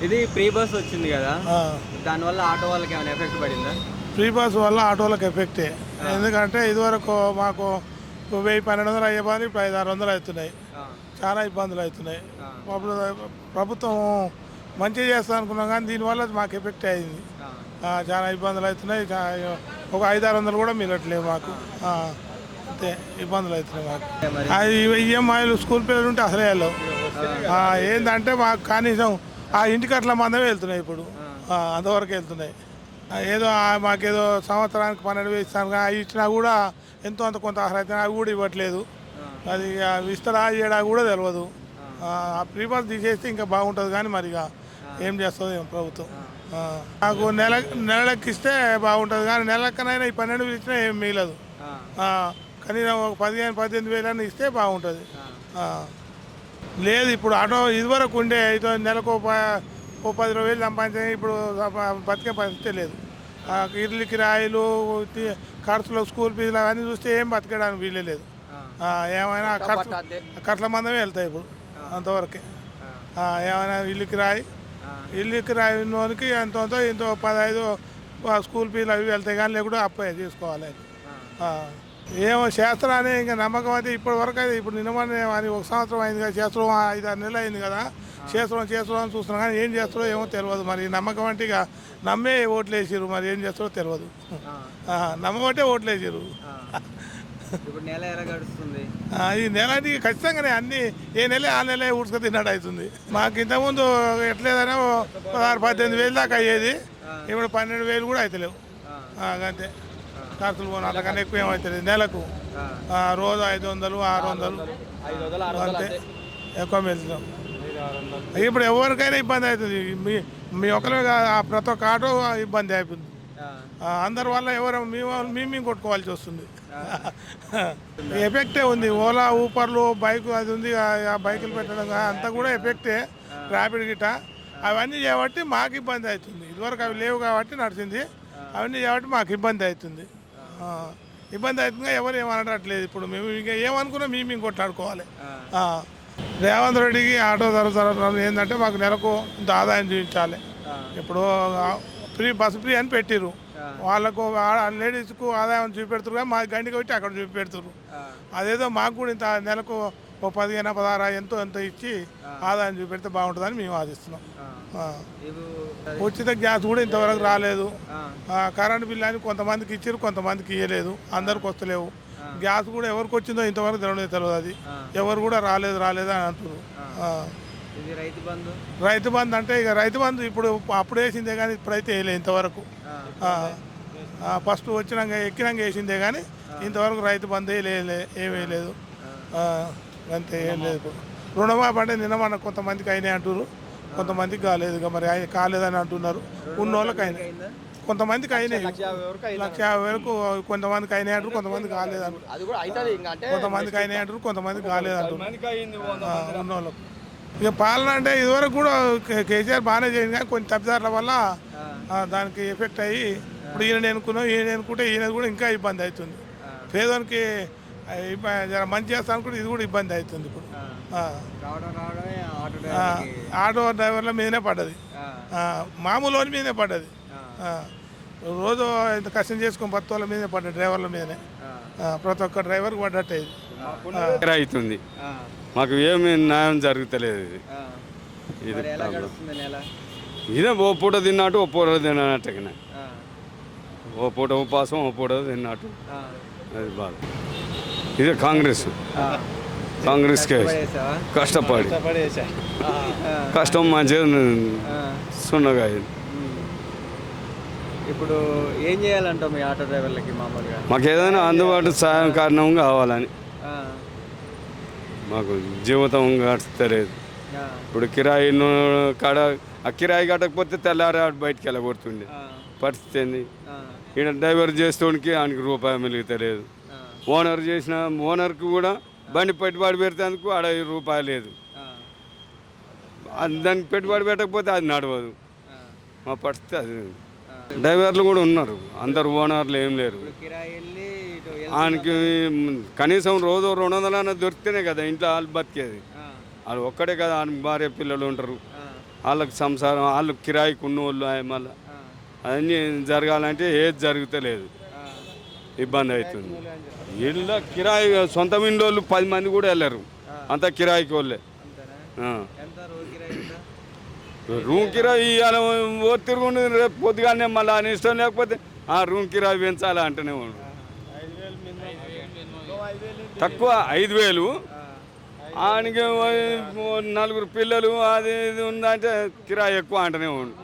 ఇది free bus వచ్చింది కదా, దానివల్ల ఆటో వాళ్ళకి ఏమైనా ఎఫెక్ట్ పడిందా? ఫ్రీ బస్ వల్ల ఆటోలకు ఎఫెక్టే. ఎందుకంటే ఇదివరకు మాకు 1000-1200 అయ్యే బాధ ఇప్పుడు 500-600 అవుతున్నాయి. చాలా ఇబ్బందులు అవుతున్నాయి. ప్రభుత్వం మంచిగా చేస్తా అనుకున్నాం కానీ దీనివల్ల మాకు ఎఫెక్ట్ అయింది. చాలా ఇబ్బందులు అవుతున్నాయి. ఒక 500-600 కూడా మిగలట్లేవు మాకు. అంతే ఇబ్బందులు అవుతున్నాయి మాకు. ఈఎంఐలు స్కూల్ పిల్లలు ఉంటే అసలే వెళ్ళవు. ఏంటంటే మాకు కనీసం ఆ ఇంటికి అట్లా మందమే వెళ్తున్నాయి ఇప్పుడు. అంతవరకు వెళ్తున్నాయి. ఏదో మాకేదో సంవత్సరానికి 12,000 ఇస్తాను కానీ అవి ఇచ్చినా కూడా ఎంతో అంత కొంత అర్హత అవి కూడా ఇవ్వట్లేదు. అది ఇస్తారా చేయడా కూడా తెలియదు. ఆ ఫ్రీ బస్ తీసేస్తే ఇంకా బాగుంటుంది కానీ మరి ఏం చేస్తుంది ప్రభుత్వం. నాకు నెలకి ఇస్తే బాగుంటుంది కానీ నెలకనైనా ఈ 12,000 ఇచ్చినా ఏం మిగలదు. కనీసం ఒక 15,000-18,000 ఇస్తే బాగుంటుంది. లేదు ఇప్పుడు ఆటో ఇదివరకు ఉండే నెలకు 10,000 సంపాదించే ఇప్పుడు బతికే పరిస్థితి లేదు. ఇల్లు కిరాయిలు, ఖర్చులు, స్కూల్ ఫీజులు అవన్నీ చూస్తే ఏం బతకడానికి వీలేదు. ఏమైనా ఖర్చుల మందమే వెళ్తాయి ఇప్పుడు అంతవరకే. ఏమైనా ఇల్లు కిరాయి ఉన్నోనికి ఎంతో ఇంతో 15 స్కూల్ ఫీజులు అవి వెళ్తాయి కానీ లేకుండా అప్పు చేసుకోవాలి. ఏమో శాస్త్రాన్ని ఇంకా నమ్మకం అయితే ఇప్పటి వరకు అయితే ఇప్పుడు నిన్నమని అని 1 సంవత్సరం అయింది కదా, చేస్తాం 5-6 నెలలు అయింది కదా, చేస్తాం అని చూస్తున్నాం కానీ ఏం చేస్తారో ఏమో తెలియదు. మరి నమ్మకం అంటే ఇక నమ్మే ఓట్లు వేసారు, మరి ఏం చేస్తారో తెలియదు. నమ్మబట్టే ఓట్లు వేసారు. ఈ నెల ఖచ్చితంగానే అన్ని ఏ నెల ఆ నెల ఊడ్చుకు తిన్నాడు అవుతుంది. మాకు ఇంతకుముందు ఎట్లేదైనా 16-18,000 దాకా అయ్యేది. ఇప్పుడు 12,000 కూడా అవుతలేవు. అంతే ఖర్చులు పోను అంతకన్నా ఎక్కువ ఏమవుతుంది నెలకు. రోజు 500-600 అంతే ఎక్కువ వెళ్తున్నాం. ఇప్పుడు ఎవరికైనా ఇబ్బంది అవుతుంది. మీ ఒక్కరే ప్రతి ఒక్క ఆటో ఇబ్బంది అయిపోయింది. అందరి వల్ల ఎవరు మేము కొట్టుకోవాల్సి వస్తుంది. ఎఫెక్టే ఉంది. ఓలా, ఊపర్లు, బైకు అది ఉంది, ఆ బైకులు పెట్టడం అంతా కూడా ఎఫెక్టే. ర్యాపిడ్ గిట్ట అవన్నీ చేయబట్టి మాకు ఇబ్బంది అవుతుంది. ఇదివరకు అవి లేవు కాబట్టి నడిచింది. అవన్నీ చేయబట్టి మాకు ఇబ్బంది అవుతుంది. ఇబ్బంది అవుతుందిగా ఎవరు ఏమనట్లేదు. ఇప్పుడు మేము ఇంకా ఏమనుకున్నా మేము కొట్లాడుకోవాలి. రేవంత్ రెడ్డికి ఆటో ధర ఏంటంటే మాకు నెలకు ఇంత ఆదాయం చూపించాలి. ఇప్పుడు బస్సు ఫ్రీ అని పెట్టిరు. వాళ్ళకు లేడీస్కు ఆదాయం చూపెడుతురు కానీ మా గండికి వచ్చి అక్కడ చూపెడుతురు. అదేదో మాకు కూడా ఇంత నెలకు 15-16 ఎంతో ఇచ్చి ఆదాయం చూపెడితే బాగుంటుందని మేము ఆశిస్తున్నాం. ఉచిత గ్యాస్ కూడా ఇంతవరకు రాలేదు. కరెంట్ బిల్లు అని కొంతమందికి ఇచ్చారు, కొంతమందికి ఇవ్వలేదు. అందరికి వస్తలేవు. గ్యాస్ కూడా ఎవరికి వచ్చిందో ఇంతవరకు తెలియదు. అది ఎవరు కూడా రాలేదు అని అంటున్నారు. రైతు బంధు అంటే ఇక రైతు బంధు అప్పుడు వేసిందే కానీ ఇప్పుడైతే వేయలేదు ఇంతవరకు. ఫస్ట్ ఎక్కినాక వేసిందే కానీ ఇంతవరకు రైతు బంధు ఏమీ లేదు. అంతే ఏం లేదు. రుణమాఫీ అంటే నిన్న మన కొంతమందికి అయినాయి అంటున్నారు, కొంతమందికి కాలేదు. ఇక మరి కాలేదని అంటున్నారు. ఉన్నోళ్ళకి అయినాయి, కొంతమందికి అయినాయి 1,50,000 కొంతమందికి అయినాయి అంటారు, కొంతమందికి కాలేదు అంటారు. కొంతమందికి అయినాయి అంటారు, కొంతమందికి కాలేదు అంటారు ఉన్నోళ్ళకు. ఇక పాలన అంటే ఇదివరకు కూడా కేసీఆర్ బాగానే చేయండి కానీ కొన్ని తప్పిదారుల వల్ల దానికి ఎఫెక్ట్ అయ్యి ఇప్పుడు ఈయన ఎన్నుకుంటే ఈయన కూడా ఇంకా ఇబ్బంది అవుతుంది. పేదోనికి జర మంచి చేస్తా అనుకుంటే ఇది కూడా ఇబ్బంది అవుతుంది. ఇప్పుడు ఆటో డ్రైవర్ల మీదనే పడ్డది, మామూలు వాళ్ళ మీదనే పడ్డది. రోజు ఇంత కష్టం చేసుకొని బతు వాళ్ళ మీదనే పడ్డది, డ్రైవర్ల మీదనే. ప్రతి ఒక్క డ్రైవర్కి పడ్డట్టు అవుతుంది. మాకు ఏమి న్యాయం జరుగుతలేదు. ఇదే ఓ పూట తిన్నట్టు ఓ పూట తిన్నట్టుగానే, ఓ పూట ఉపాసం ఓ పూట తిన్నట్టు. అది బాధ. ఇదే కాంగ్రెస్కే కష్టపడి కష్టం మంచిగా సున్నగా. ఇప్పుడు ఏం చేయాలంటావు మీ ఆటో డ్రైవర్లకి? మామూలుగా మాకు ఏదైనా అందుబాటు సాయం కారణం కావాలని. మాకు జీవితం గడతలేదు. ఇప్పుడు కిరాయి కాడ ఆ కిరాయి కట్టకపోతే తెల్లారి బయటికి వెళ్ళగొడుతుండే పరిస్థితి ఏంది. ఈయన డ్రైవర్ చేస్తోనికి ఆయనకి రూపాయి మిగులుతలేదు. ఓనర్కి కూడా బండి పెట్టుబడి పెడితేందుకు ఆడ రూపాయి లేదు. దానికి పెట్టుబడి పెట్టకపోతే అది నడవదు. మా పరిస్థితి అది. డ్రైవర్లు కూడా ఉన్నారు, అందరు ఓనర్లు ఏం లేరు. ఆయనకి కనీసం రోజు 200 దొరికితేనే కదా ఇంట్లో వాళ్ళు బతికేది. వాళ్ళు ఒక్కడే కదా, ఆయన భార్య పిల్లలు ఉంటారు. వాళ్ళకి సంసారం వాళ్ళు కిరాయికి ఉన్న వాళ్ళు మళ్ళీ అన్నీ జరగాలంటే ఏది జరుగుతలేదు, ఇబ్బంది అవుతుంది. ఇళ్ళ కిరాయి సొంత ఇంట్లో 10 మంది కూడా వెళ్ళరు, అంతా కిరాయికి వాళ్ళే. రూమ్ కిరాయి ఇవాళ తిరుగుండు, రేపు పొద్దుగానే మళ్ళీ అని ఇష్టం లేకపోతే రూమ్ కిరాయి పెంచాలి అంటూనే ఉండు. తక్కువ 5,000, ఆయనకి 4 పిల్లలు అది ఇది ఉందంటే కిరాయి ఎక్కువ అంటూనే ఉండు.